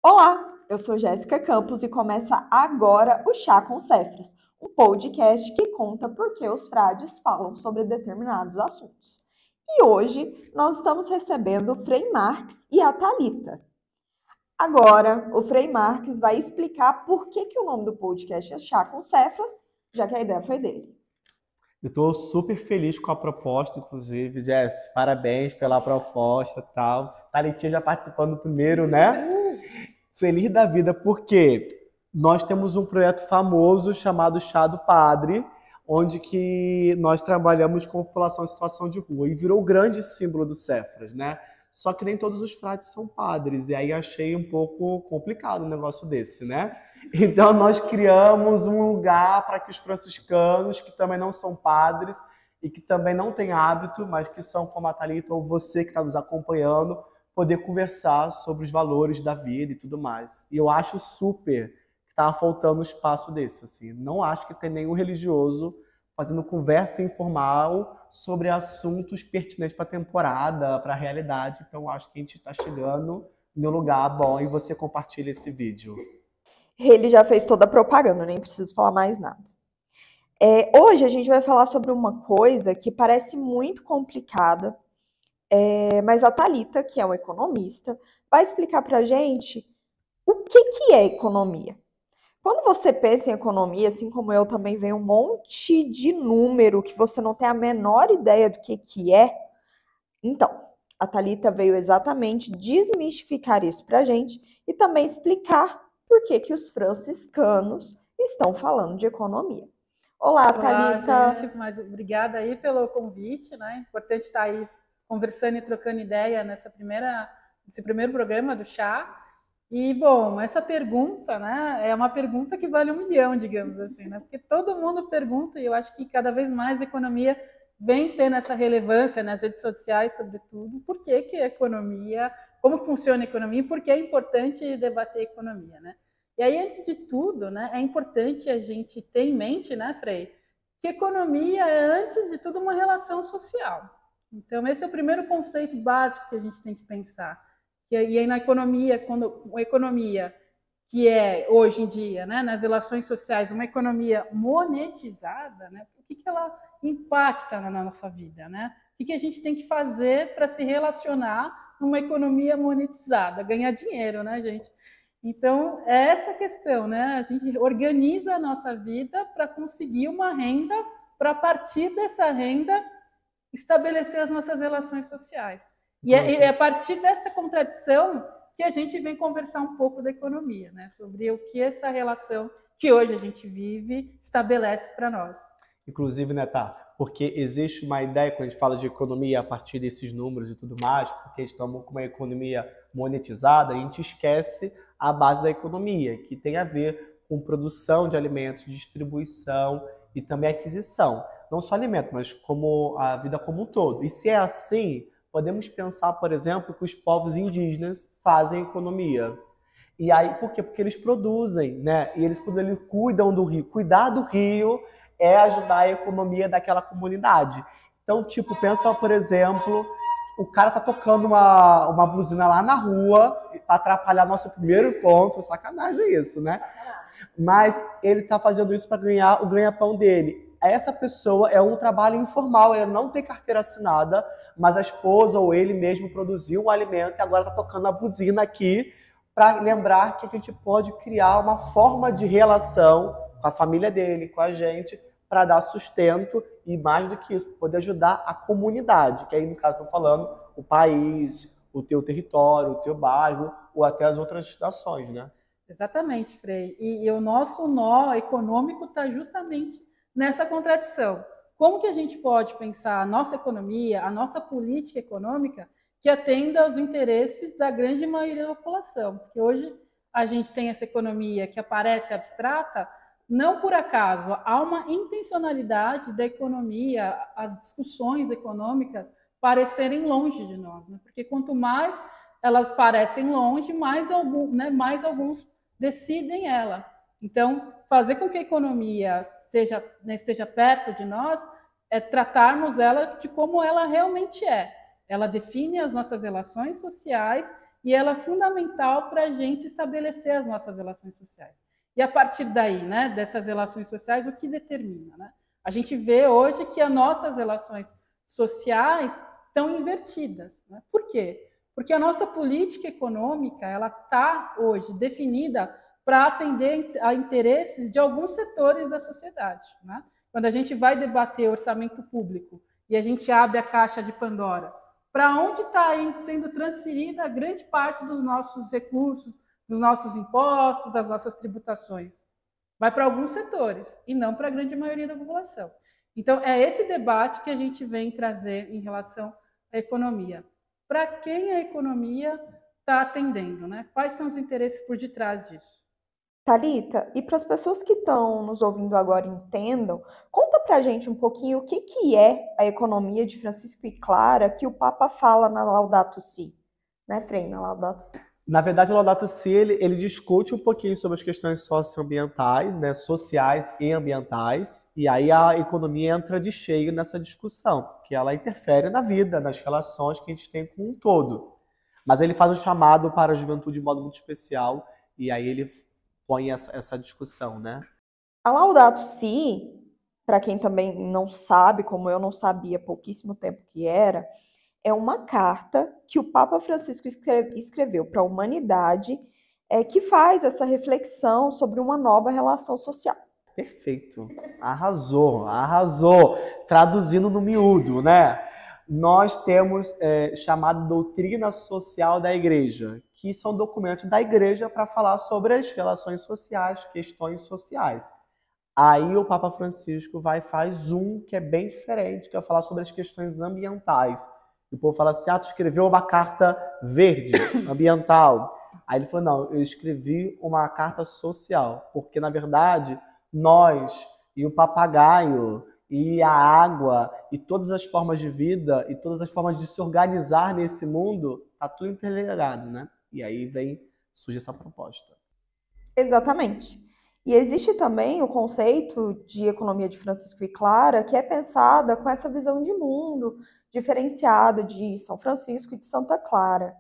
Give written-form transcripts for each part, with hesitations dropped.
Olá, eu sou Jéssica Campos e começa agora o Chá com Cefras, um podcast que conta por que os frades falam sobre determinados assuntos. E hoje nós estamos recebendo o Frei Marques e a Thalita. Agora, o Frei Marques vai explicar por que o nome do podcast é Chá com Cefras, já que a ideia foi dele. Eu estou super feliz com a proposta, inclusive, Jess, parabéns pela proposta e tal. Thalitinha já participando do primeiro, né? Feliz da vida, porque nós temos um projeto famoso chamado Chá do Padre, onde que nós trabalhamos com a população em situação de rua e virou o grande símbolo do Cefras, né? Só que nem todos os frades são padres, e aí achei um pouco complicado um negócio desse, né? Então nós criamos um lugar para que os franciscanos, que também não são padres e que também não têm hábito, mas que são como a Thalita ou você que está nos acompanhando, poder conversar sobre os valores da vida e tudo mais. E eu acho super que estava faltando um espaço desse, assim. Não acho que tem nenhum religioso fazendo conversa informal sobre assuntos pertinentes para a temporada, para a realidade. Então acho que a gente está chegando no lugar bom e você compartilha esse vídeo. Ele já fez toda a propaganda, nem preciso falar mais nada. Hoje a gente vai falar sobre uma coisa que parece muito complicada, mas a Thalita, que é uma economista, vai explicar para a gente o que é economia. Quando você pensa em economia, assim como eu também, vem um monte de número que você não tem a menor ideia do que é. Então, a Thalita veio exatamente desmistificar isso para a gente e também explicar por que os franciscanos estão falando de economia. Olá, Thalita. Olá, gente, mas obrigada aí pelo convite, né? Importante estar aí conversando e trocando ideia nesse primeiro programa do chá. E, bom, essa pergunta, né, é uma pergunta que vale 1 milhão, digamos assim, né? Porque todo mundo pergunta e eu acho que cada vez mais a economia vem tendo essa relevância nas redes sociais, sobretudo. Por que a economia, como funciona a economia e por que é importante debater a economia, né? E aí, antes de tudo, né, é importante a gente ter em mente, né, Frei, que economia é, antes de tudo, uma relação social. Então, esse é o primeiro conceito básico que a gente tem que pensar. E aí, na economia, quando a economia, que é, hoje em dia, né, nas relações sociais, uma economia monetizada, né, o que ela impacta na nossa vida, né? O que a gente tem que fazer para se relacionar numa economia monetizada? Ganhar dinheiro, né, gente? Então, é essa a questão, né? A gente organiza a nossa vida para conseguir uma renda, para a partir dessa renda estabelecer as nossas relações sociais. E é a partir dessa contradição que a gente vem conversar um pouco da economia, né? Sobre o que essa relação que hoje a gente vive estabelece para nós. Inclusive, né, tá? Porque existe uma ideia, quando a gente fala de economia a partir desses números e tudo mais, porque estamos com uma economia monetizada, a gente esquece a base da economia, que tem a ver com produção de alimentos, distribuição e também aquisição. Não só alimento, mas como a vida como um todo. E se é assim, podemos pensar, por exemplo, que os povos indígenas fazem economia. E aí, por quê? Porque eles produzem, né? E eles cuidam do rio. Cuidar do rio é ajudar a economia daquela comunidade. Então, tipo, pensa, por exemplo, o cara tá tocando uma buzina lá na rua para atrapalhar nosso primeiro encontro. Sacanagem isso, né? Mas ele tá fazendo isso para ganhar o ganha-pão dele. Essa pessoa é um trabalho informal, ele não tem carteira assinada, mas a esposa ou ele mesmo produziu um alimento e agora está tocando a buzina aqui para lembrar que a gente pode criar uma forma de relação com a família dele, com a gente, para dar sustento e, mais do que isso, poder ajudar a comunidade, que aí, no caso, estou falando o país, o teu território, o teu bairro ou até as outras nações, né? Exatamente, Frei. E o nosso nó econômico está justamente nessa contradição. Como que a gente pode pensar a nossa economia, a nossa política econômica, que atenda aos interesses da grande maioria da população? Porque hoje a gente tem essa economia que aparece abstrata, não por acaso, há uma intencionalidade da economia, as discussões econômicas parecerem longe de nós, né? Porque quanto mais elas parecem longe, mais alguns decidem ela. Então, fazer com que a economia esteja perto de nós é tratarmos ela de como ela realmente é. Ela define as nossas relações sociais e ela é fundamental para a gente estabelecer as nossas relações sociais. E a partir daí, né, dessas relações sociais, o que determina? Né? A gente vê hoje que as nossas relações sociais estão invertidas. Né? Por quê? Porque a nossa política econômica ela está hoje definida para atender a interesses de alguns setores da sociedade. Né? Quando a gente vai debater orçamento público e a gente abre a caixa de Pandora, para onde está sendo transferida a grande parte dos nossos recursos, dos nossos impostos, das nossas tributações? Vai para alguns setores e não para a grande maioria da população. Então, é esse debate que a gente vem trazer em relação à economia. Para quem a economia está atendendo, né? Quais são os interesses por detrás disso? Thalita, e para as pessoas que estão nos ouvindo agora entendam, conta para a gente um pouquinho o que é a economia de Francisco e Clara que o Papa fala na Laudato Si, né, Frei, na Laudato Si. Na verdade, o Laudato Si, ele discute um pouquinho sobre as questões socioambientais, né, sociais e ambientais, e aí a economia entra de cheio nessa discussão, porque ela interfere na vida, nas relações que a gente tem com um todo. Mas ele faz um chamado para a juventude de modo muito especial, e aí ele põe essa discussão, né? A Laudato Si, para quem também não sabe, como eu não sabia há pouquíssimo tempo que era, é uma carta que o Papa Francisco escreveu para a humanidade, que faz essa reflexão sobre uma nova relação social. Perfeito. Arrasou, arrasou. Traduzindo no miúdo, né? Nós temos chamado doutrina social da igreja, que são documentos da igreja para falar sobre as relações sociais, questões sociais. Aí o Papa Francisco faz um que é bem diferente, que é falar sobre as questões ambientais. E o povo fala assim, tu escreveu uma carta verde, ambiental. Aí ele falou, não, eu escrevi uma carta social, porque na verdade nós e o papagaio e a água e todas as formas de vida e todas as formas de se organizar nesse mundo, tá tudo interligado, né? E aí surge essa proposta. Exatamente. E existe também o conceito de economia de Francisco e Clara, que é pensada com essa visão de mundo diferenciada de São Francisco e de Santa Clara.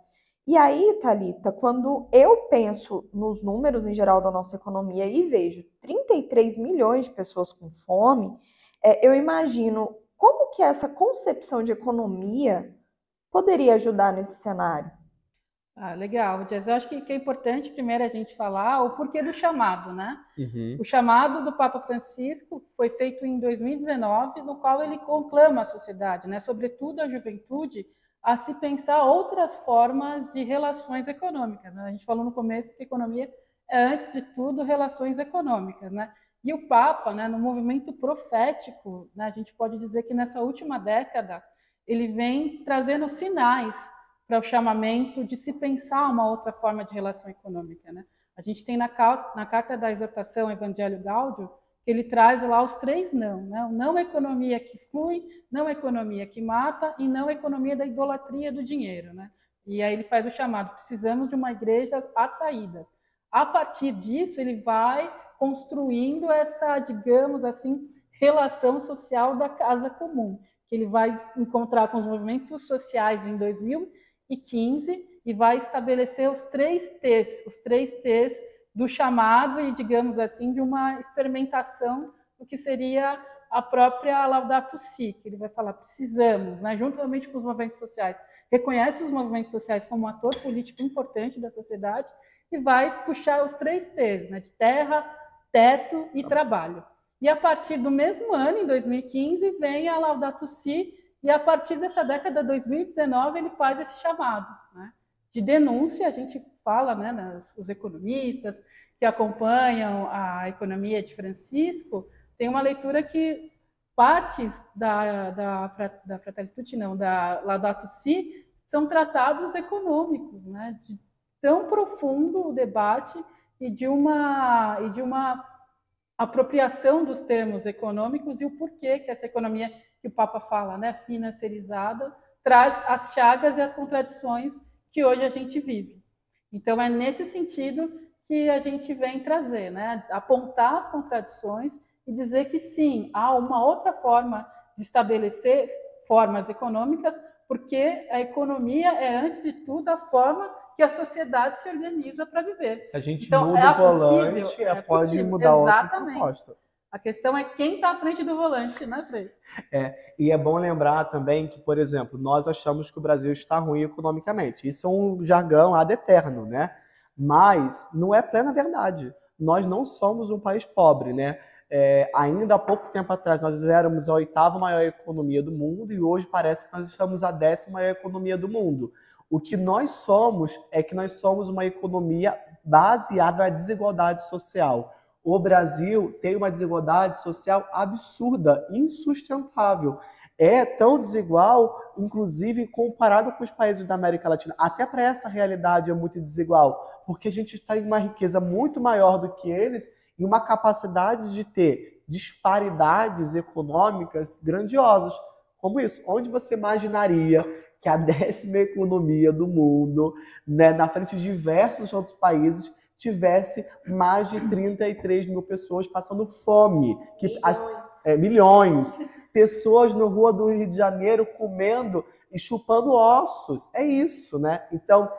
E aí, Thalita, quando eu penso nos números em geral da nossa economia e vejo 33 milhões de pessoas com fome, eu imagino como que essa concepção de economia poderia ajudar nesse cenário. Legal, Jess. Eu acho que é importante primeiro a gente falar o porquê do chamado, né? Uhum. O chamado do Papa Francisco foi feito em 2019, no qual ele conclama a sociedade, né, sobretudo a juventude, a se pensar outras formas de relações econômicas. Né? A gente falou no começo que economia é, antes de tudo, relações econômicas, né? E o Papa, né, no movimento profético, né, a gente pode dizer que nessa última década ele vem trazendo sinais para o chamamento de se pensar uma outra forma de relação econômica. Né? A gente tem na carta da exortação Evangelho Gaudium, que ele traz lá os 3 não. Né? Não economia que exclui, não economia que mata e não economia da idolatria do dinheiro. Né? E aí ele faz o chamado, precisamos de uma igreja às saídas. A partir disso, ele vai construindo essa, digamos assim, relação social da casa comum, que ele vai encontrar com os movimentos sociais em 2015 e vai estabelecer os 3 T's do chamado e, digamos assim, de uma experimentação do que seria a própria Laudato Si, que ele vai falar, precisamos, né, juntamente com os movimentos sociais, reconhece os movimentos sociais como um ator político importante da sociedade e vai puxar os 3 T's, né, de terra, teto e trabalho. E a partir do mesmo ano, em 2015, vem a Laudato Si, e a partir dessa década de 2019 ele faz esse chamado, né, de denúncia. A gente fala, né, os economistas que acompanham a economia de Francisco, tem uma leitura que partes da Fratelli não, da Laudato Si, são tratados econômicos, né, de tão profundo o debate e de uma apropriação dos termos econômicos e o porquê que essa economia que o Papa fala, né, financiarizada, traz as chagas e as contradições que hoje a gente vive. Então, é nesse sentido que a gente vem trazer, né, apontar as contradições e dizer que, sim, há uma outra forma de estabelecer formas econômicas, porque a economia é, antes de tudo, a forma que a sociedade se organiza para viver. Se a gente Então, muda o volante, pode possível. mudar outra Exatamente. proposta. A questão é quem está à frente do volante, né, Frei? E é bom lembrar também que, por exemplo, nós achamos que o Brasil está ruim economicamente. Isso é um jargão ad eterno, né? Mas não é plena verdade. Nós não somos um país pobre, né? Ainda há pouco tempo atrás nós éramos a 8ª maior economia do mundo e hoje parece que nós estamos a 10ª maior economia do mundo. O que nós somos é que nós somos uma economia baseada na desigualdade social. O Brasil tem uma desigualdade social absurda, insustentável. É tão desigual, inclusive comparado com os países da América Latina. Até para essa realidade é muito desigual, porque a gente está em uma riqueza muito maior do que eles e uma capacidade de ter disparidades econômicas grandiosas. Como isso? Onde você imaginaria que a 10ª economia do mundo, né, na frente de diversos outros países, tivesse mais de 33 mil pessoas passando fome? Milhões. Pessoas na rua do Rio de Janeiro comendo e chupando ossos. É isso, né? Então,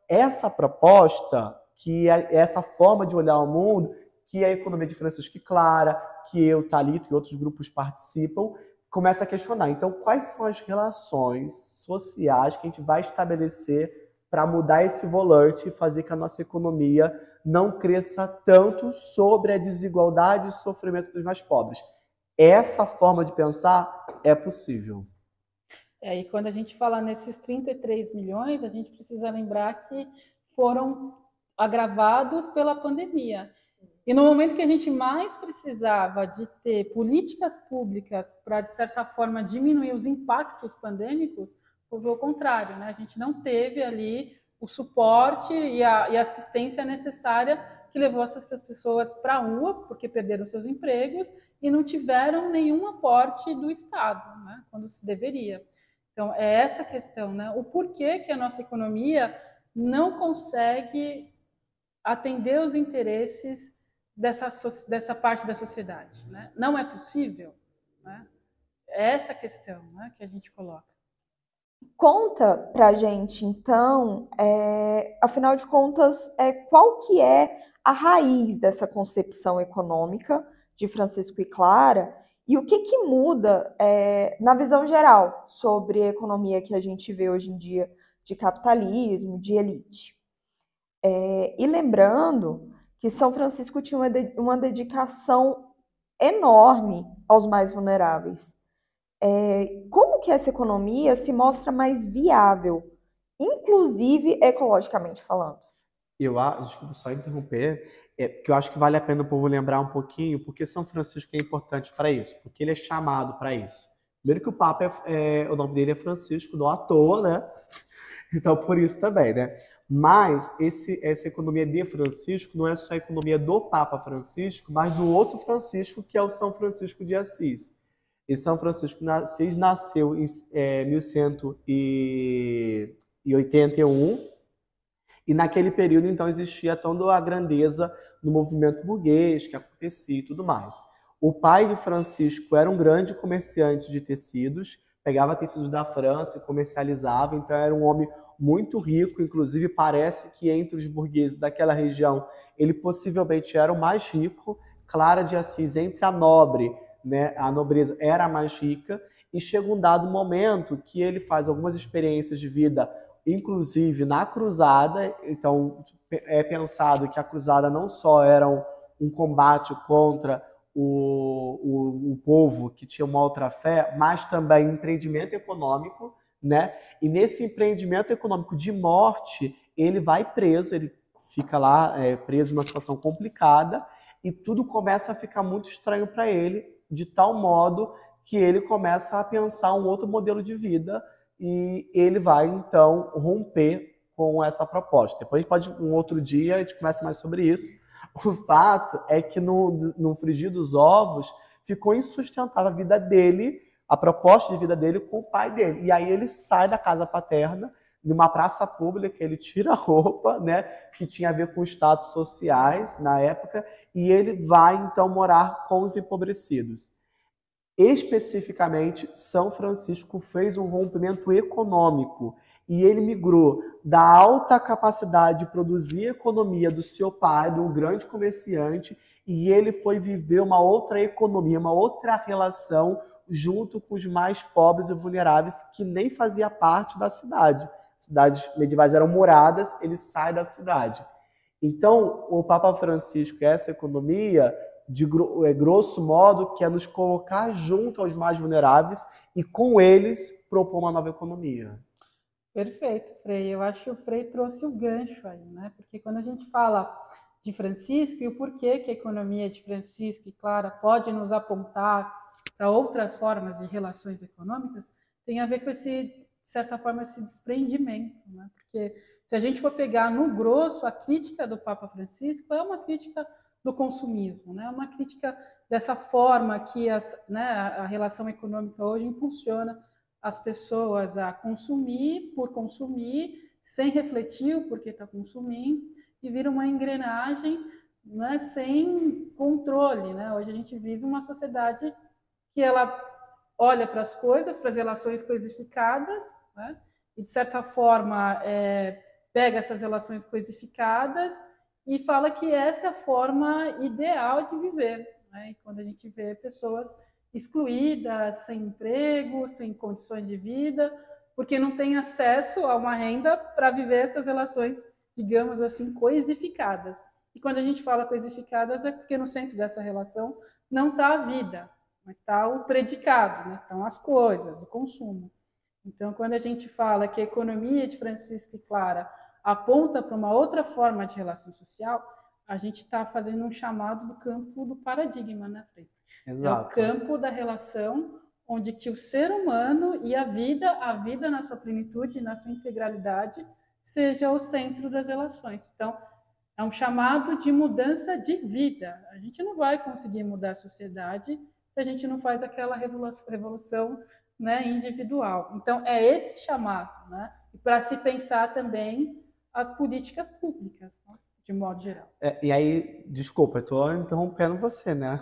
essa proposta, que é essa forma de olhar o mundo, que a economia de Francisco Clara, que eu, Thalita e outros grupos participam, começa a questionar. Então, quais são as relações sociais que a gente vai estabelecer para mudar esse volante e fazer que a nossa economia não cresça tanto sobre a desigualdade e sofrimento dos mais pobres? Essa forma de pensar é possível. E quando a gente fala nesses 33 milhões, a gente precisa lembrar que foram agravados pela pandemia. E no momento que a gente mais precisava de ter políticas públicas para, de certa forma, diminuir os impactos pandêmicos, foi o contrário, né? A gente não teve ali o suporte e a assistência necessária que levou essas pessoas para a rua, porque perderam seus empregos e não tiveram nenhum aporte do Estado, né? Quando se deveria. Então, é essa questão, né? O porquê que a nossa economia não consegue atender os interesses dessa parte da sociedade, né? Não é possível, né? É essa questão, né, que a gente coloca. Conta pra gente, então, afinal de contas, qual que é a raiz dessa concepção econômica de Francisco e Clara e o que muda na visão geral sobre a economia que a gente vê hoje em dia de capitalismo, de elite. E lembrando que São Francisco tinha uma dedicação enorme aos mais vulneráveis. Como que essa economia se mostra mais viável, inclusive ecologicamente falando? Desculpa só interromper, porque eu acho que vale a pena o povo lembrar um pouquinho, porque São Francisco é importante para isso, porque ele é chamado para isso. Primeiro que o Papa, o nome dele é Francisco, não à toa, né? Então, por isso também, né? Mas essa economia de Francisco não é só a economia do Papa Francisco, mas do outro Francisco, que é o São Francisco de Assis. E São Francisco de Assis nasceu em 1181, e naquele período, então, existia toda a grandeza do movimento burguês que acontecia e tudo mais. O pai de Francisco era um grande comerciante de tecidos, pegava tecidos da França e comercializava, então era um homem muito rico, inclusive parece que entre os burgueses daquela região, ele possivelmente era o mais rico. Clara de Assis, entre a nobre, né, a nobreza era a mais rica, e chega um dado momento que ele faz algumas experiências de vida, inclusive na cruzada. Então é pensado que a cruzada não só era um combate contra o povo que tinha uma outra fé, mas também empreendimento econômico, né? E nesse empreendimento econômico de morte, ele vai preso, ele fica lá preso numa situação complicada, e tudo começa a ficar muito estranho para ele, de tal modo que ele começa a pensar um outro modelo de vida, e ele vai, então, romper com essa proposta. Depois, um outro dia, a gente conversa mais sobre isso. O fato é que no frigir dos ovos, ficou insustentável a vida dele, a proposta de vida dele com o pai dele. E aí ele sai da casa paterna, numa praça pública, ele tira a roupa, né, que tinha a ver com status sociais na época, e ele vai, então, morar com os empobrecidos. Especificamente, São Francisco fez um rompimento econômico e ele migrou da alta capacidade de produzir economia do seu pai, do grande comerciante, e ele foi viver uma outra economia, uma outra relação junto com os mais pobres e vulneráveis que nem fazia parte da cidade. Cidades medievais eram moradas, ele sai da cidade. Então, o Papa Francisco, essa economia, grosso modo, quer nos colocar junto aos mais vulneráveis e, com eles, propor uma nova economia. Perfeito, Frei. Eu acho que o Frei trouxe o gancho aí, né? Porque quando a gente fala de Francisco e o porquê que a economia de Francisco e Clara pode nos apontar para outras formas de relações econômicas, tem a ver com esse, de certa forma, esse desprendimento, né? Porque se a gente for pegar no grosso, a crítica do Papa Francisco é uma crítica do consumismo, né? Uma crítica dessa forma que a relação econômica hoje impulsiona as pessoas a consumir por consumir, sem refletir o porquê está consumindo, e vira uma engrenagem, né, sem controle, né? Hoje a gente vive uma sociedade que ela olha para as coisas, para as relações coisificadas, né? E de certa forma pega essas relações coisificadas e fala que essa é a forma ideal de viver, né? E quando a gente vê pessoas excluídas, sem emprego, sem condições de vida, porque não tem acesso a uma renda para viver essas relações, digamos assim, coisificadas. E quando a gente fala coisificadas é porque no centro dessa relação não está a vida, mas está o predicado, né? Estão as coisas, o consumo. Então, quando a gente fala que a economia de Francisco e Clara aponta para uma outra forma de relação social, a gente está fazendo um chamado do campo do paradigma, né, Frei? Exato. É o campo da relação onde que o ser humano e a vida na sua plenitude, na sua integralidade, seja o centro das relações. Então, é um chamado de mudança de vida. A gente não vai conseguir mudar a sociedade se a gente não faz aquela revolução, né, individual. Então, é esse chamado, né? E para se pensar também as políticas públicas, né, de modo geral. E aí, desculpa, eu estou interrompendo você, né?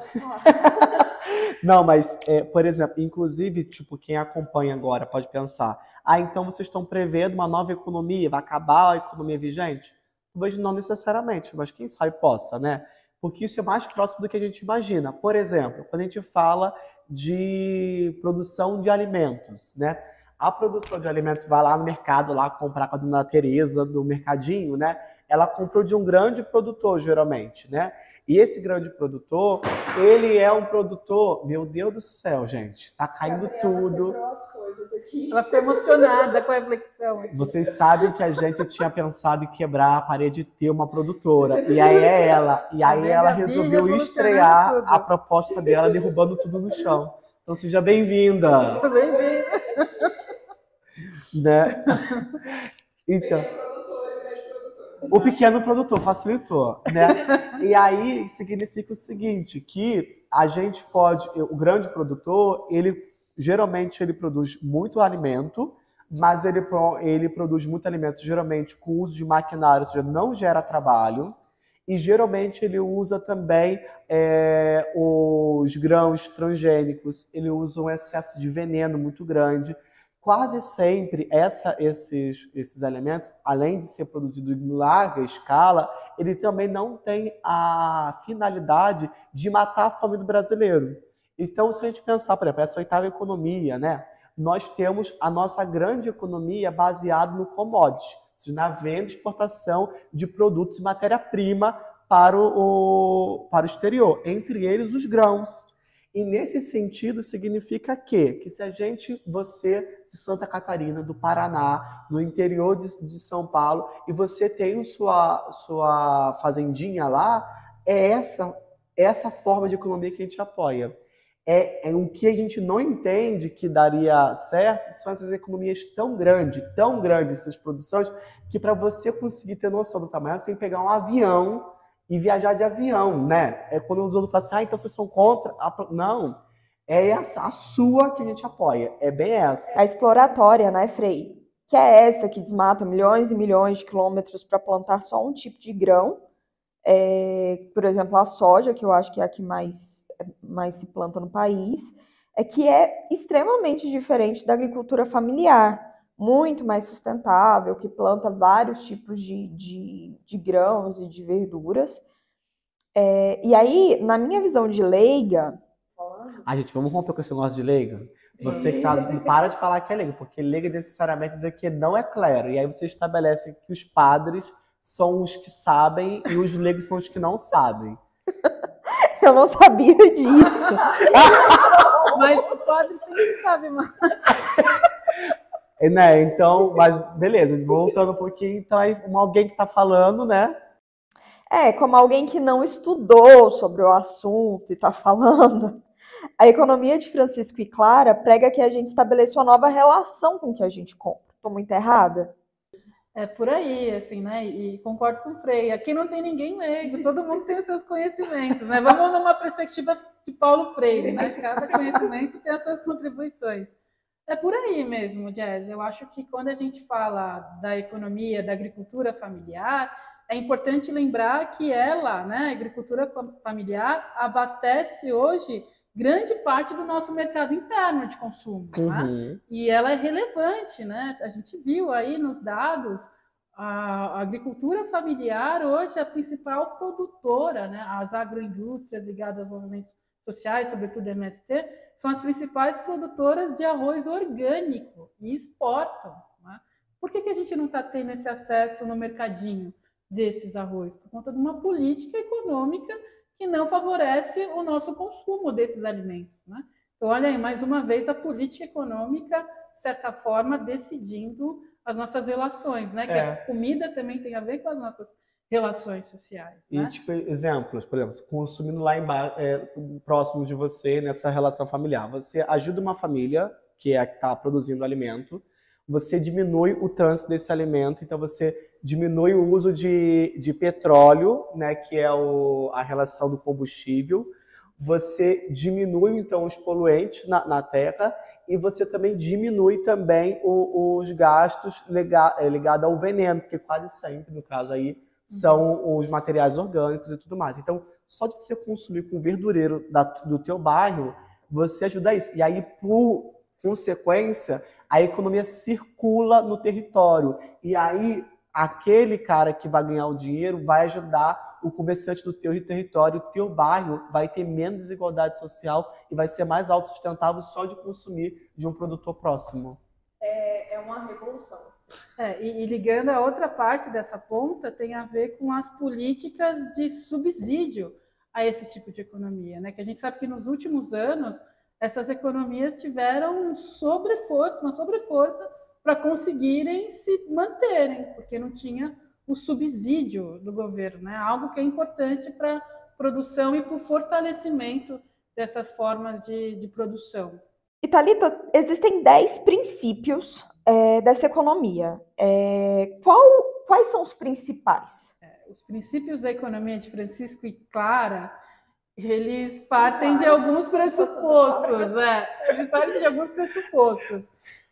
Não, mas, por exemplo, inclusive, tipo, quem acompanha agora pode pensar, então vocês estão prevendo uma nova economia, vai acabar a economia vigente? Talvez não necessariamente, mas quem sabe possa, né? Porque isso é mais próximo do que a gente imagina. Por exemplo, quando a gente fala de produção de alimentos, né? A produção de alimentos vai lá no mercado, lá comprar com a dona Tereza do mercadinho, né? Ela comprou de um grande produtor, geralmente, né? E esse grande produtor, ele é um produtor... Meu Deus do céu, gente. Tá caindo tudo. As coisas aqui. Ela ficou emocionada com a reflexão. Vocês sabem que a gente tinha pensado em quebrar a parede e ter uma produtora. E aí é ela. E aí ela resolveu estrear a proposta dela, derrubando tudo no chão. Então seja bem-vinda. Bem-vinda. Né? Então... O pequeno produtor facilitou, né? E aí significa o seguinte, que a gente pode, o grande produtor, geralmente ele produz muito alimento, mas ele produz muito alimento geralmente com uso de maquinário, ou seja, não gera trabalho, e geralmente ele usa também os grãos transgênicos, ele usa um excesso de veneno muito grande. Quase sempre esses alimentos, além de ser produzido em larga escala, ele também não tem a finalidade de matar a fome do brasileiro. Então, se a gente pensar, por exemplo, essa oitava economia, né? Nós temos a nossa grande economia baseada no commodity, ou seja, na venda e exportação de produtos e matéria-prima para o exterior, entre eles os grãos. E nesse sentido significa que se você de Santa Catarina, do Paraná, no interior de São Paulo, e você tem sua fazendinha lá, é essa forma de economia que a gente apoia. O que a gente não entende que daria certo são essas economias tão grandes, essas produções, que para você conseguir ter noção do tamanho, você tem que pegar um avião e viajar de avião, né? É quando os outros falam assim, então vocês são contra. Não, é a sua que a gente apoia, é bem essa. A exploratória, né, Frei? Que é essa que desmata milhões e milhões de quilômetros para plantar só um tipo de grão. Por exemplo, a soja, que eu acho que é a que mais se planta no país, que é extremamente diferente da agricultura familiar. muito mais sustentável, que planta vários tipos de grãos e de verduras. E aí, na minha visão de leiga... Gente, vamos romper com esse negócio de leiga? Você que para de falar que é leiga, porque leiga necessariamente dizer que não é clero. E aí você estabelece que os padres são os que sabem e os leigos são os que não sabem. Eu não sabia disso. Mas o padre sempre sabe, mano. Né? Então, mas beleza, voltando um pouquinho, então aí alguém que está falando, né? Como alguém que não estudou sobre o assunto e está falando, a economia de Francisco e Clara prega que a gente estabeleça uma nova relação com o que a gente compra. Estou muito errada? É por aí, assim, né? E concordo com o Frei. Aqui não tem ninguém leigo, todo mundo tem os seus conhecimentos, né? Vamos numa perspectiva de Paulo Freire, né? Cada conhecimento tem as suas contribuições. É por aí mesmo, Jazz. Eu acho que quando a gente fala da economia, da agricultura familiar, é importante lembrar que ela, né, a agricultura familiar, abastece hoje grande parte do nosso mercado interno de consumo. Né? E ela é relevante, né? A gente viu aí nos dados, a agricultura familiar hoje é a principal produtora, né? As agroindústrias ligadas aos movimentos sociais, sobretudo MST, são as principais produtoras de arroz orgânico e exportam. Né? Por que a gente não está tendo esse acesso no mercadinho desses arroz? Por conta de uma política econômica que não favorece o nosso consumo desses alimentos. Né? Então, olha aí, mais uma vez, a política econômica, de certa forma, decidindo as nossas relações, né? Que a comida também tem a ver com as nossas relações sociais. E, né? tipo, exemplos, por exemplo, consumindo lá embaixo, próximo de você, nessa relação familiar. Você ajuda uma família que está produzindo alimento, você diminui o trânsito desse alimento, então você diminui o uso de petróleo, né, que é a relação do combustível, você diminui, então, os poluentes na terra e você também diminui também os gastos ligados ao veneno, porque quase sempre, no caso aí, são os materiais orgânicos e tudo mais. Então, só de você consumir com o verdureiro do teu bairro, você ajuda isso. E aí, por consequência, a economia circula no território. E aí, aquele cara que vai ganhar o dinheiro vai ajudar o comerciante do teu território, o teu bairro vai ter menos desigualdade social e vai ser mais autossustentável só de consumir de um produtor próximo. É uma revolução. E ligando a outra parte dessa ponta, tem a ver com as políticas de subsídio a esse tipo de economia, né? Que a gente sabe que nos últimos anos essas economias tiveram uma sobreforça para conseguirem se manterem, porque não tinha o subsídio do governo, né? Algo que é importante para a produção e para o fortalecimento dessas formas de produção. E, Thalita, existem 10 princípios dessa economia. Quais são os principais? Os princípios da economia de Francisco e Clara, eles partem de alguns pressupostos. Eles partem de alguns pressupostos.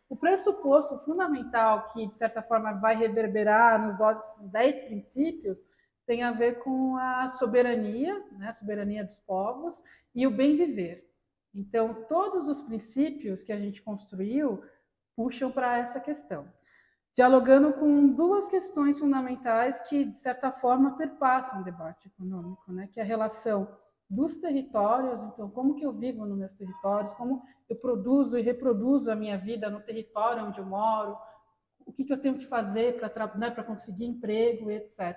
O pressuposto fundamental que, de certa forma, vai reverberar nos nossos 10 princípios tem a ver com a soberania, né? A soberania dos povos e o bem viver. Então, todos os princípios que a gente construiu puxam para essa questão, dialogando com duas questões fundamentais que, de certa forma, perpassam o debate econômico, né? Que é a relação dos territórios, então, como que eu vivo nos meus territórios, como eu produzo e reproduzo a minha vida no território onde eu moro, o que eu tenho que fazer para conseguir emprego, etc.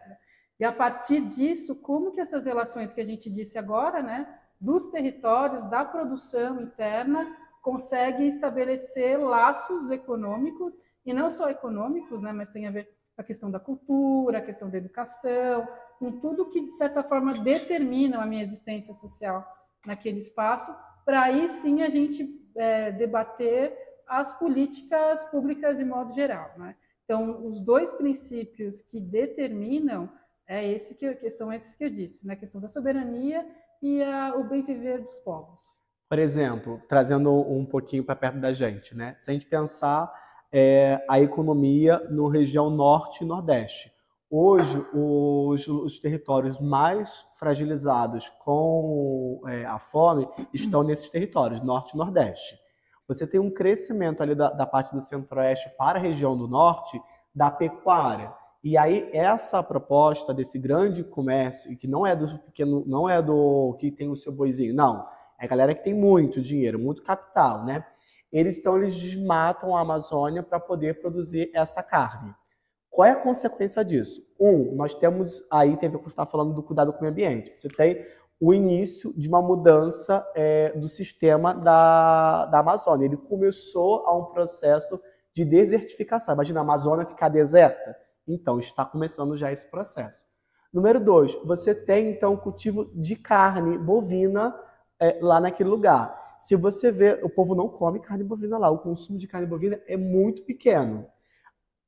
E, a partir disso, como que essas relações que a gente disse agora, né, dos territórios, da produção interna, conseguem estabelecer laços econômicos, e não só econômicos, né, mas tem a ver com a questão da cultura, a questão da educação, com tudo que, de certa forma, determina a minha existência social naquele espaço, para aí sim a gente debater as políticas públicas de modo geral. Né? Então, os dois princípios que determinam são esses que eu disse, né? A questão da soberania e o bem viver dos povos. Por exemplo, trazendo um pouquinho para perto da gente, né? Se a gente pensar a economia no região norte e nordeste, hoje os territórios mais fragilizados com a fome estão nesses territórios, norte e nordeste. você tem um crescimento ali da parte do centro-oeste para a região do norte da pecuária. E aí essa proposta desse grande comércio, que não é do pequeno, não é do que tem o seu boizinho, não. É a galera que tem muito dinheiro, muito capital, né? Eles desmatam a Amazônia para poder produzir essa carne. Qual é a consequência disso? Nós temos, aí tem a ver com o que você está falando do cuidado com o meio ambiente. Você tem o início de uma mudança do sistema da Amazônia. Ele começou a um processo de desertificação. Imagina a Amazônia ficar deserta? Então, está começando já esse processo. Número 2, você tem, então, o cultivo de carne bovina lá naquele lugar. Se você vê, o povo não come carne bovina lá. O consumo de carne bovina é muito pequeno.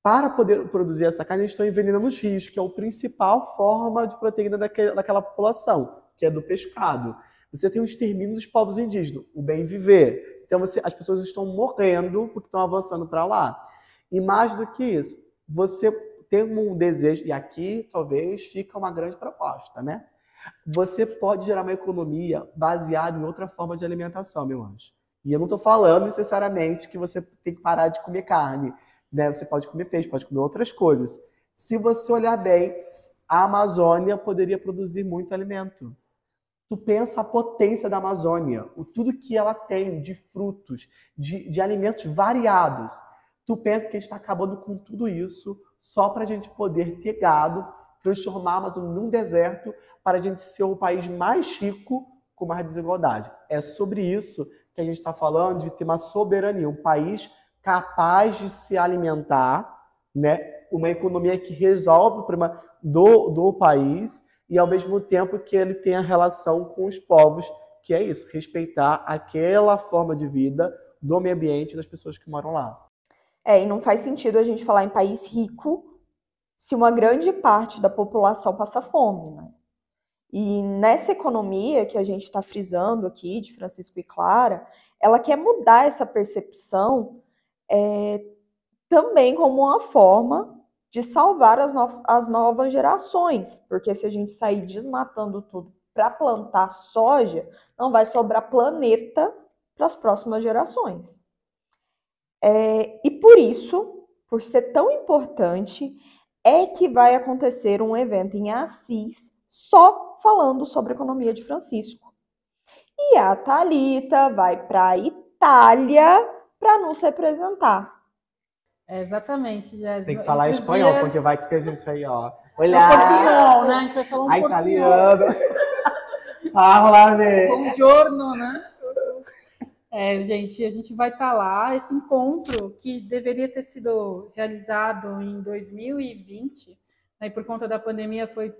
Para poder produzir essa carne, eles estão envenenando os rios, que é a principal forma de proteína daquela população, que é do pescado. Você tem o extermínio dos povos indígenas, o bem viver. Então, as pessoas estão morrendo porque estão avançando para lá. E mais do que isso, você tem um desejo, e aqui talvez fica uma grande proposta, né? Você pode gerar uma economia baseada em outra forma de alimentação, meu anjo. E eu não estou falando necessariamente que você tem que parar de comer carne, né? Você pode comer peixe, pode comer outras coisas. Se você olhar bem, a Amazônia poderia produzir muito alimento. Tu pensa a potência da Amazônia, tudo que ela tem de frutos, de alimentos variados. Tu pensa que a gente está acabando com tudo isso só para a gente poder ter gado, transformar a Amazônia num deserto, para a gente ser o país mais rico com mais desigualdade. É sobre isso que a gente está falando, de ter uma soberania, um país capaz de se alimentar, né? Uma economia que resolve o problema do país e, ao mesmo tempo, que ele tenha relação com os povos, que é isso, respeitar aquela forma de vida do meio ambiente das pessoas que moram lá. E não faz sentido a gente falar em país rico se uma grande parte da população passa fome, né? E nessa economia que a gente está frisando aqui, de Francisco e Clara, ela quer mudar essa percepção também como uma forma de salvar as novas gerações, porque se a gente sair desmatando tudo para plantar soja, não vai sobrar planeta para as próximas gerações. E por isso, por ser tão importante, é que vai acontecer um evento em Assis só falando sobre a economia de Francisco. E a Thalita vai para a Itália para nos representar. Exatamente, Jéssica. Tem que falar espanhol, porque vai ter gente aí, ó. Olá! Portunhol, né? A gente vai falar um italiano. Fala, né? Buongiorno, né? Gente, a gente vai estar lá. Esse encontro, que deveria ter sido realizado em 2020, né, e por conta da pandemia foi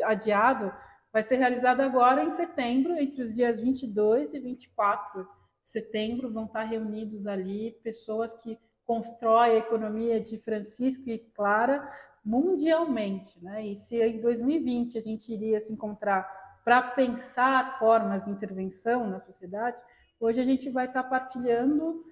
adiado, vai ser realizado agora em setembro, entre os dias 22 e 24 de setembro. Vão estar reunidos ali pessoas que constroem a economia de Francisco e Clara mundialmente, né? E se em 2020 a gente iria se encontrar para pensar formas de intervenção na sociedade, hoje a gente vai estar partilhando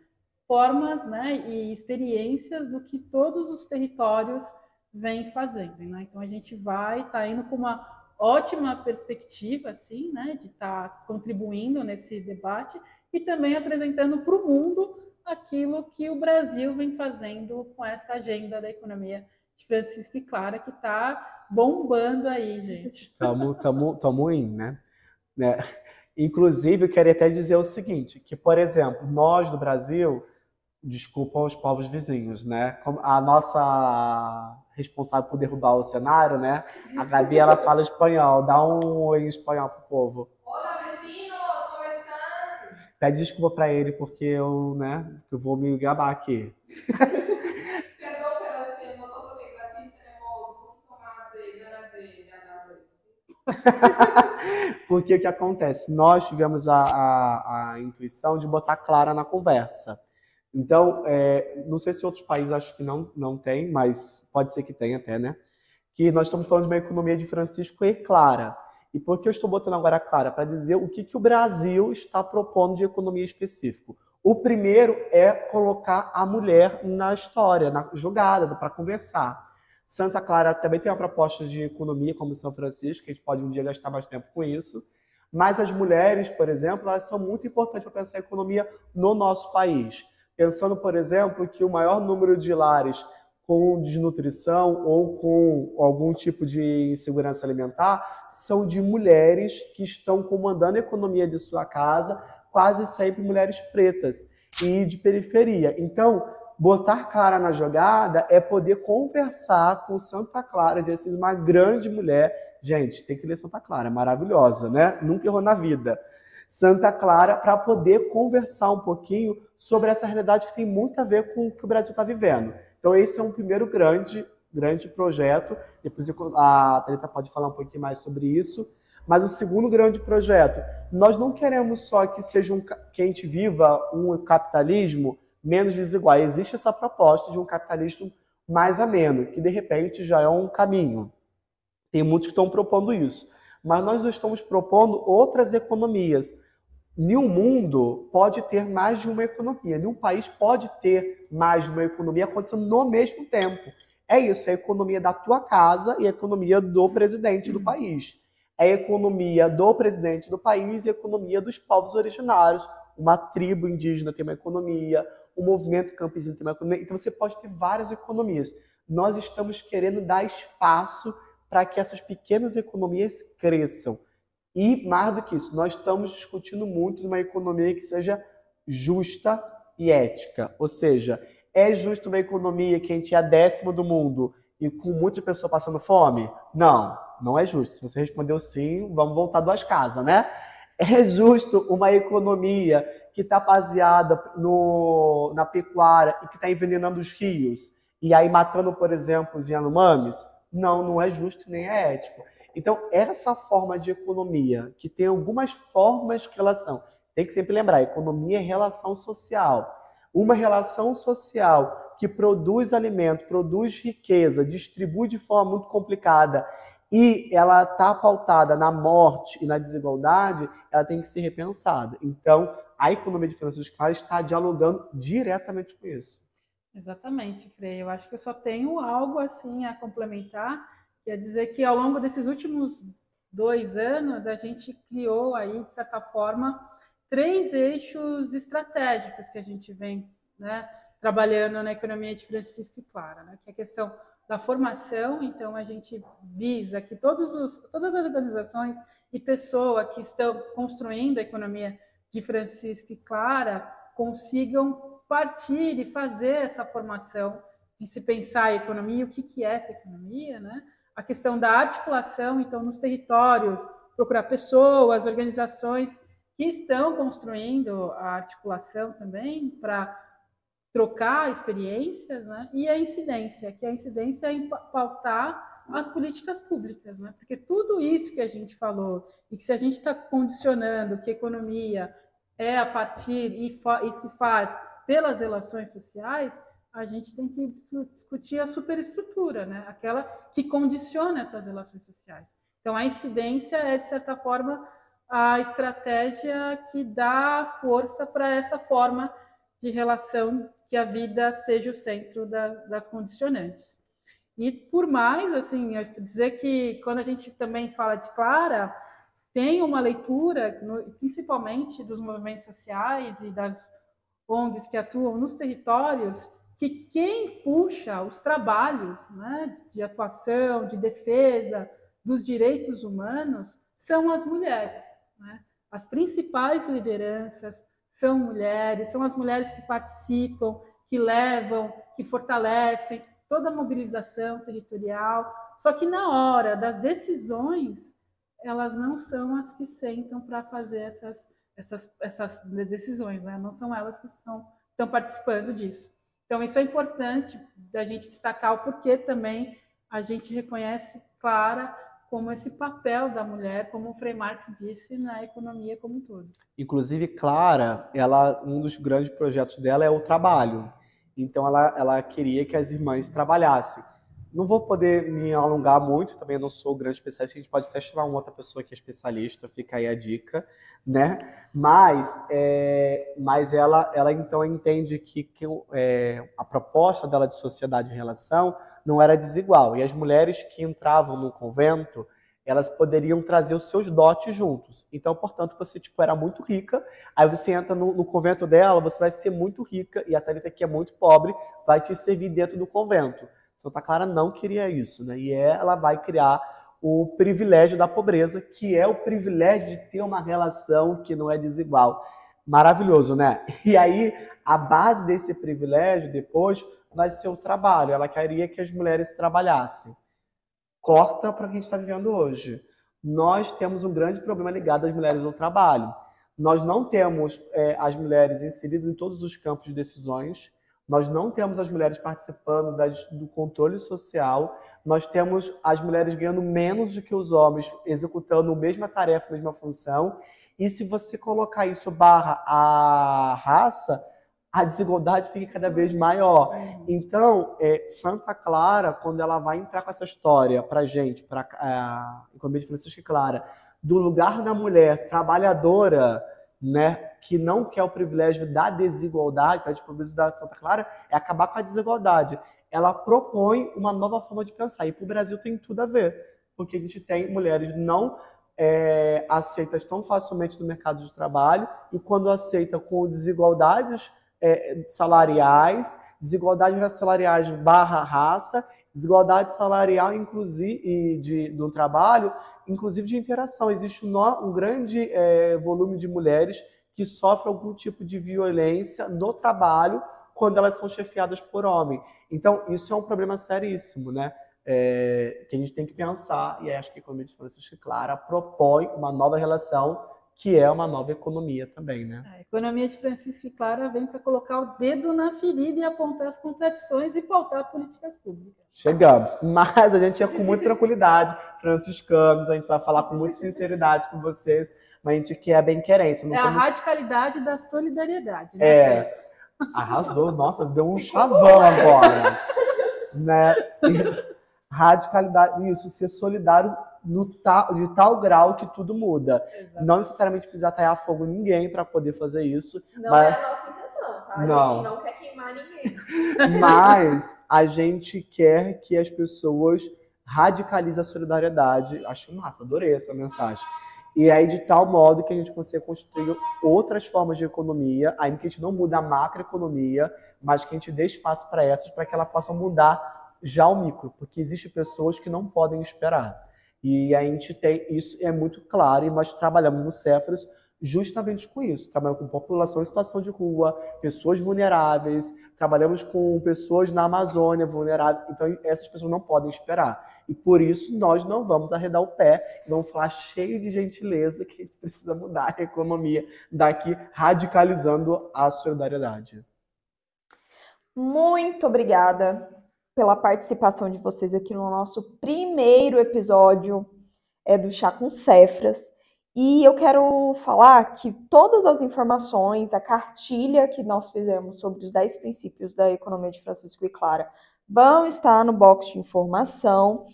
formas, né, e experiências do que todos os territórios vêm fazendo, né? Então a gente vai estar indo com uma ótima perspectiva, assim, né, de estar contribuindo nesse debate e também apresentando para o mundo aquilo que o Brasil vem fazendo com essa agenda da economia de Francisco e Clara, que está bombando aí, gente. Tamo indo, né? Inclusive, eu queria até dizer o seguinte, que, por exemplo, nós do Brasil, desculpa os povos vizinhos, né? A nossa responsável por derrubar o cenário, né? A Gabi, ela fala espanhol. Dá um oi em espanhol pro povo. Olá, vecinos! Como estão? Pede desculpa pra ele, porque eu, né? Eu vou me gabar aqui. Perdão, pero nosotros en Brasil tenemos un poquito más de ganas de hablar de eso. Porque o que acontece? Nós tivemos a intuição de botar Clara na conversa. Então, não sei se outros países acho que não tem, mas pode ser que tenha até, né? Que nós estamos falando de uma economia de Francisco e Clara. E por que eu estou botando agora a Clara? Para dizer o que o Brasil está propondo de economia específico. O primeiro é colocar a mulher na história, na jogada, para conversar. Santa Clara também tem uma proposta de economia, como São Francisco, que a gente pode um dia gastar mais tempo com isso. Mas as mulheres, por exemplo, elas são muito importantes para pensar a economia no nosso país. Pensando, por exemplo, que o maior número de lares com desnutrição ou com algum tipo de insegurança alimentar são de mulheres que estão comandando a economia de sua casa, quase sempre mulheres pretas e de periferia. Então, botar Clara na jogada é poder conversar com Santa Clara de Assis, uma grande mulher. Gente, tem que ler Santa Clara, maravilhosa, né? Nunca errou na vida. Santa Clara, para poder conversar um pouquinho sobre essa realidade que tem muito a ver com o que o Brasil está vivendo. Então, esse é um primeiro grande projeto. Depois a Thalita pode falar um pouquinho mais sobre isso. Mas o segundo grande projeto, nós não queremos só que que a gente viva um capitalismo menos desigual. Existe essa proposta de um capitalismo mais ameno, que de repente já é um caminho. Tem muitos que estão propondo isso. Mas nós estamos propondo outras economias. Nenhum mundo pode ter mais de uma economia. Nenhum país pode ter mais de uma economia acontecendo no mesmo tempo. É isso, é a economia da tua casa e a economia do presidente do país. É a economia do presidente do país e a economia dos povos originários. Uma tribo indígena tem uma economia, o movimento campesino tem uma economia. Então você pode ter várias economias. Nós estamos querendo dar espaço para que essas pequenas economias cresçam. E, mais do que isso, nós estamos discutindo muito uma economia que seja justa e ética. Ou seja, é justo uma economia que a gente é a 10ª do mundo e com muita pessoa passando fome? Não, não é justo. Se você respondeu sim, vamos voltar 2 casas, né? É justo uma economia que está baseada na pecuária e que está envenenando os rios e aí matando, por exemplo, os Yanomamis? Não, não é justo nem é ético. Então, essa forma de economia, que tem algumas formas de relação, tem que sempre lembrar, economia é relação social. Uma relação social que produz alimento, produz riqueza, distribui de forma muito complicada e ela está pautada na morte e na desigualdade, ela tem que ser repensada. Então, a economia de finanças claras está dialogando diretamente com isso. Exatamente, Frei. Eu acho que eu só tenho algo assim a complementar, quer dizer que ao longo desses últimos 2 anos, a gente criou aí, de certa forma, 3 eixos estratégicos que a gente vem, né, trabalhando na economia de Francisco e Clara, né, que é a questão da formação. Então, a gente visa que todas as organizações e pessoas que estão construindo a economia de Francisco e Clara consigam partir e fazer essa formação de se pensar a economia, o que é essa economia, né? A questão da articulação, então, nos territórios, procurar pessoas, organizações que estão construindo a articulação também para trocar experiências, né? E a incidência, que a incidência é pautar as políticas públicas, né? Porque tudo isso que a gente falou, e que se a gente está condicionando que a economia é a partir e se faz pelas relações sociais, a gente tem que discutir a superestrutura, né? Aquela que condiciona essas relações sociais. Então, a incidência é, de certa forma, a estratégia que dá força para essa forma de relação que a vida seja o centro das condicionantes. E, por mais, assim, dizer que quando a gente também fala de Clara, tem uma leitura, principalmente dos movimentos sociais e das ONGs que atuam nos territórios, que quem puxa os trabalhos, né, de atuação, de defesa dos direitos humanos são as mulheres, né? As principais lideranças são as mulheres que participam, que levam, que fortalecem toda a mobilização territorial. Só que na hora das decisões, elas não são as que sentam para fazer essas decisões, né? Não são elas que estão participando disso. Então, isso é importante da gente destacar o porquê também a gente reconhece Clara como esse papel da mulher, como o Frei Marx disse, na economia como um todo. Inclusive, Clara, um dos grandes projetos dela é o trabalho. Então, ela queria que as irmãs trabalhassem. Não vou poder me alongar muito, também não sou grande especialista, a gente pode até chamar uma outra pessoa que é especialista, fica aí a dica, né? Mas ela então entende que a proposta dela de sociedade e relação não era desigual. E as mulheres que entravam no convento, elas poderiam trazer os seus dotes juntos. Então, portanto, você era muito rica, aí você entra no convento dela, você vai ser muito rica, e a Thalita, que é muito pobre, vai te servir dentro do convento. Santa Clara não queria isso, né? E ela vai criar o privilégio da pobreza, que é o privilégio de ter uma relação que não é desigual. Maravilhoso, né? E aí, a base desse privilégio, depois, vai ser o trabalho. Ela queria que as mulheres trabalhassem. Corta para o que a gente está vivendo hoje. Nós temos um grande problema ligado às mulheres no trabalho. Nós não temos as mulheres inseridas em todos os campos de decisões, nós não temos as mulheres participando do controle social, nós temos as mulheres ganhando menos do que os homens, executando a mesma tarefa, a mesma função, e se você colocar isso barra a raça, a desigualdade fica cada vez maior. Então, Santa Clara, quando ela vai entrar com essa história para a gente, para a Economia de Francisco e Clara, do lugar da mulher trabalhadora, né, que não quer o privilégio da desigualdade, para a disponibilidade de Santa Clara, é acabar com a desigualdade. Ela propõe uma nova forma de pensar, e para o Brasil tem tudo a ver, porque a gente tem mulheres não aceitas tão facilmente no mercado de trabalho, e quando aceita com desigualdades salariais, desigualdades salariais barra raça, desigualdade salarial inclusive no trabalho, inclusive de interação. Existe um grande volume de mulheres que sofrem algum tipo de violência no trabalho quando elas são chefiadas por homem. Então, isso é um problema seríssimo, né? Que a gente tem que pensar, e acho que a Economia de Francisco e Clara propõe uma nova relação, que é uma nova economia também, né? A Economia de Francisco e Clara vem para colocar o dedo na ferida e apontar as contradições e pautar políticas públicas. Chegamos, mas a gente é com muita tranquilidade, franciscanos, a gente vai falar com muita sinceridade com vocês, mas a gente quer a bem-querência. A radicalidade da solidariedade, né? Arrasou, nossa, deu um chavão agora, né? Radicalidade, isso, ser solidário de tal grau que tudo muda. Exato. Não necessariamente precisar tacar fogo em ninguém para poder fazer isso. Não é a nossa intenção, tá? A gente não quer queimar ninguém. Mas a gente quer que as pessoas radicalizem a solidariedade. Acho massa, adorei essa mensagem. E aí, de tal modo que a gente consiga construir outras formas de economia, ainda que a gente não mude a macroeconomia, mas que a gente dê espaço para essas, para que ela possa mudar já o micro, porque existem pessoas que não podem esperar. E a gente tem isso, é muito claro, e nós trabalhamos no Cefras justamente com isso. Trabalhamos com população em situação de rua, pessoas vulneráveis, trabalhamos com pessoas na Amazônia vulneráveis, então essas pessoas não podem esperar. E por isso nós não vamos arredar o pé, vamos falar cheio de gentileza que a gente precisa mudar a economia daqui, radicalizando a solidariedade. Muito obrigada pela participação de vocês aqui no nosso primeiro episódio do Chá com Cefras. E eu quero falar que todas as informações, a cartilha que nós fizemos sobre os 10 princípios da Economia de Francisco e Clara vão estar no box de informação.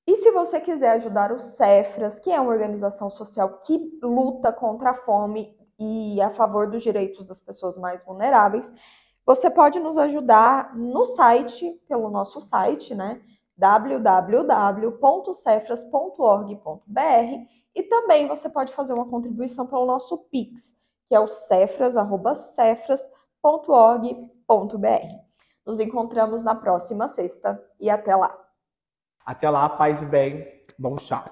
E se você quiser ajudar o Cefras, que é uma organização social que luta contra a fome e a favor dos direitos das pessoas mais vulneráveis, você pode nos ajudar no site, pelo nosso site, né? www.cefras.org.br, e também você pode fazer uma contribuição pelo nosso Pix, que é o cefras@cefras.org.br. Nos encontramos na próxima sexta e até lá. Até lá, paz e bem. Bom chá.